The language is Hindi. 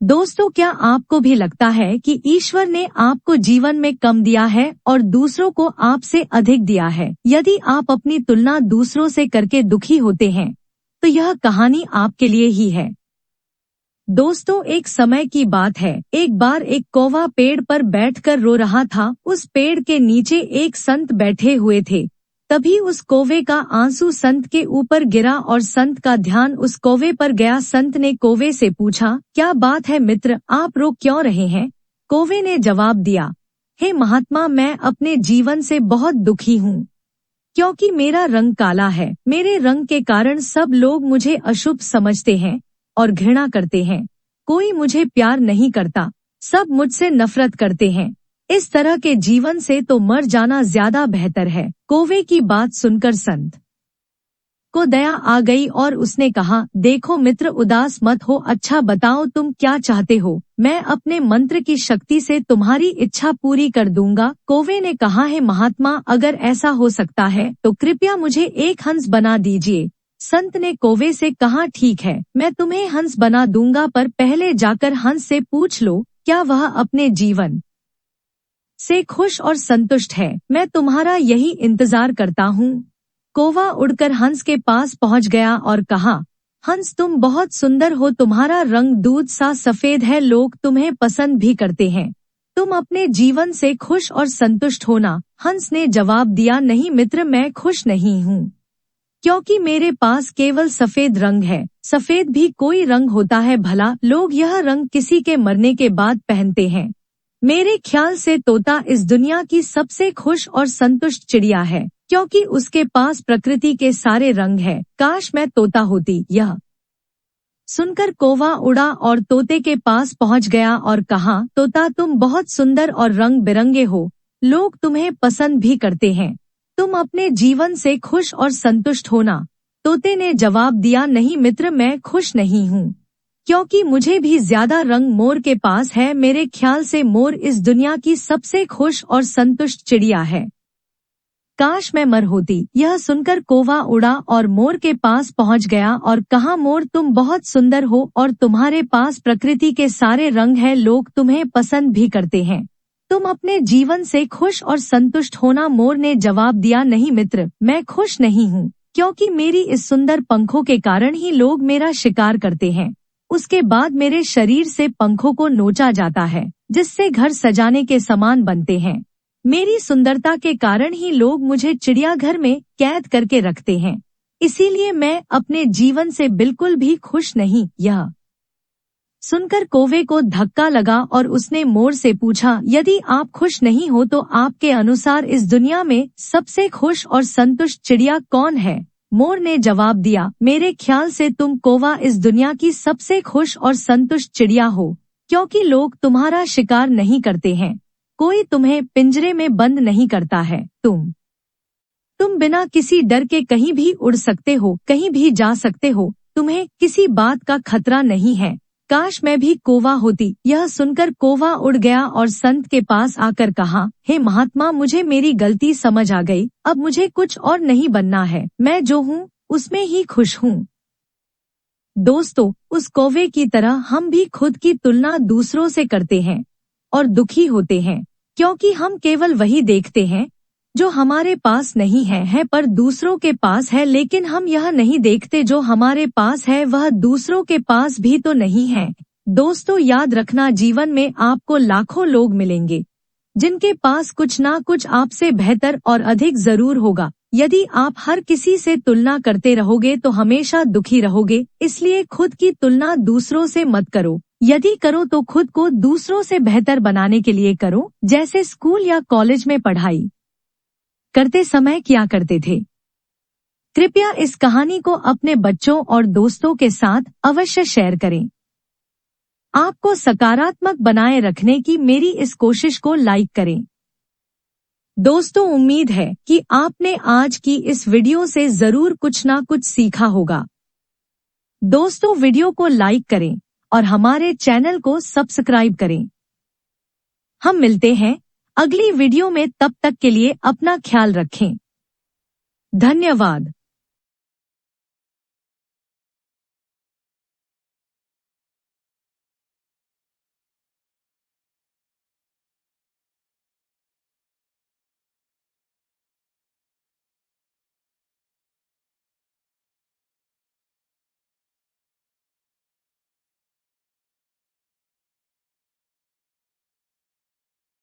दोस्तों, क्या आपको भी लगता है कि ईश्वर ने आपको जीवन में कम दिया है और दूसरों को आपसे अधिक दिया है? यदि आप अपनी तुलना दूसरों से करके दुखी होते हैं, तो यह कहानी आपके लिए ही है। दोस्तों, एक समय की बात है। एक बार एक कौवा पेड़ पर बैठकर रो रहा था। उस पेड़ के नीचे एक संत बैठे हुए थे। तभी उस कौवे का आंसू संत के ऊपर गिरा और संत का ध्यान उस कौवे पर गया। संत ने कौवे से पूछा, क्या बात है मित्र, आप रो क्यों रहे हैं? कौवे ने जवाब दिया, हे महात्मा, मैं अपने जीवन से बहुत दुखी हूँ, क्योंकि मेरा रंग काला है। मेरे रंग के कारण सब लोग मुझे अशुभ समझते हैं और घृणा करते हैं। कोई मुझे प्यार नहीं करता, सब मुझसे नफरत करते हैं। इस तरह के जीवन से तो मर जाना ज्यादा बेहतर है। कौवे की बात सुनकर संत को दया आ गई और उसने कहा, देखो मित्र, उदास मत हो। अच्छा बताओ, तुम क्या चाहते हो? मैं अपने मंत्र की शक्ति से तुम्हारी इच्छा पूरी कर दूंगा। कौवे ने कहा, है महात्मा, अगर ऐसा हो सकता है तो कृपया मुझे एक हंस बना दीजिए। संत ने कौवे से कहा, ठीक है, मैं तुम्हें हंस बना दूंगा, पर पहले जाकर हंस से पूछ लो क्या वह अपने जीवन से खुश और संतुष्ट है। मैं तुम्हारा यही इंतजार करता हूँ। कौवा उड़कर हंस के पास पहुँच गया और कहा, हंस, तुम बहुत सुंदर हो। तुम्हारा रंग दूध सा सफेद है। लोग तुम्हें पसंद भी करते हैं। तुम अपने जीवन से खुश और संतुष्ट होना। हंस ने जवाब दिया, नहीं मित्र, मैं खुश नहीं हूँ, क्योंकि मेरे पास केवल सफेद रंग है। सफेद भी कोई रंग होता है भला? लोग यह रंग किसी के मरने के बाद पहनते हैं। मेरे ख्याल से तोता इस दुनिया की सबसे खुश और संतुष्ट चिड़िया है, क्योंकि उसके पास प्रकृति के सारे रंग हैं। काश मैं तोता होती। यह सुनकर कौवा उड़ा और तोते के पास पहुंच गया और कहा, तोता, तुम बहुत सुंदर और रंग बिरंगे हो। लोग तुम्हें पसंद भी करते हैं। तुम अपने जीवन से खुश और संतुष्ट होना। तोते ने जवाब दिया, नहीं मित्र, मैं खुश नहीं हूँ, क्योंकि मुझे भी ज्यादा रंग मोर के पास है। मेरे ख्याल से मोर इस दुनिया की सबसे खुश और संतुष्ट चिड़िया है। काश मैं मर होती। यह सुनकर कौवा उड़ा और मोर के पास पहुंच गया और कहा, मोर, तुम बहुत सुंदर हो और तुम्हारे पास प्रकृति के सारे रंग हैं। लोग तुम्हें पसंद भी करते हैं। तुम अपने जीवन से खुश और संतुष्ट होना। मोर ने जवाब दिया, नहीं मित्र, मैं खुश नहीं हूँ, क्योंकि मेरी इस सुंदर पंखों के कारण ही लोग मेरा शिकार करते हैं। उसके बाद मेरे शरीर से पंखों को नोचा जाता है, जिससे घर सजाने के सामान बनते हैं। मेरी सुंदरता के कारण ही लोग मुझे चिड़ियाघर में कैद करके रखते हैं। इसीलिए मैं अपने जीवन से बिल्कुल भी खुश नहीं। यह सुनकर कौवे को धक्का लगा और उसने मोर से पूछा, यदि आप खुश नहीं हो तो आपके अनुसार इस दुनिया में सबसे खुश और संतुष्ट चिड़िया कौन है? मोर ने जवाब दिया, मेरे ख्याल से तुम, कौवा, इस दुनिया की सबसे खुश और संतुष्ट चिड़िया हो, क्योंकि लोग तुम्हारा शिकार नहीं करते हैं। कोई तुम्हें पिंजरे में बंद नहीं करता है। तुम बिना किसी डर के कहीं भी उड़ सकते हो, कहीं भी जा सकते हो। तुम्हें किसी बात का खतरा नहीं है। काश मैं भी कौवा होती। यह सुनकर कौवा उड़ गया और संत के पास आकर कहा, हे महात्मा, मुझे मेरी गलती समझ आ गई। अब मुझे कुछ और नहीं बनना है। मैं जो हूँ उसमें ही खुश हूँ। दोस्तों, उस कौवे की तरह हम भी खुद की तुलना दूसरों से करते हैं और दुखी होते हैं, क्योंकि हम केवल वही देखते हैं जो हमारे पास नहीं है पर दूसरों के पास है। लेकिन हम यह नहीं देखते जो हमारे पास है वह दूसरों के पास भी तो नहीं है। दोस्तों, याद रखना, जीवन में आपको लाखों लोग मिलेंगे जिनके पास कुछ ना कुछ आपसे बेहतर और अधिक जरूर होगा। यदि आप हर किसी से तुलना करते रहोगे तो हमेशा दुखी रहोगे। इसलिए खुद की तुलना दूसरों से मत करो। यदि करो तो खुद को दूसरों से बेहतर बनाने के लिए करो, जैसे स्कूल या कॉलेज में पढ़ाई करते समय किया करते थे। कृपया इस कहानी को अपने बच्चों और दोस्तों के साथ अवश्य शेयर करें। आपको सकारात्मक बनाए रखने की मेरी इस कोशिश को लाइक करें। दोस्तों, उम्मीद है कि आपने आज की इस वीडियो से जरूर कुछ ना कुछ सीखा होगा। दोस्तों, वीडियो को लाइक करें और हमारे चैनल को सब्सक्राइब करें। हम मिलते हैं अगली वीडियो में। तब तक के लिए अपना ख्याल रखें। धन्यवाद।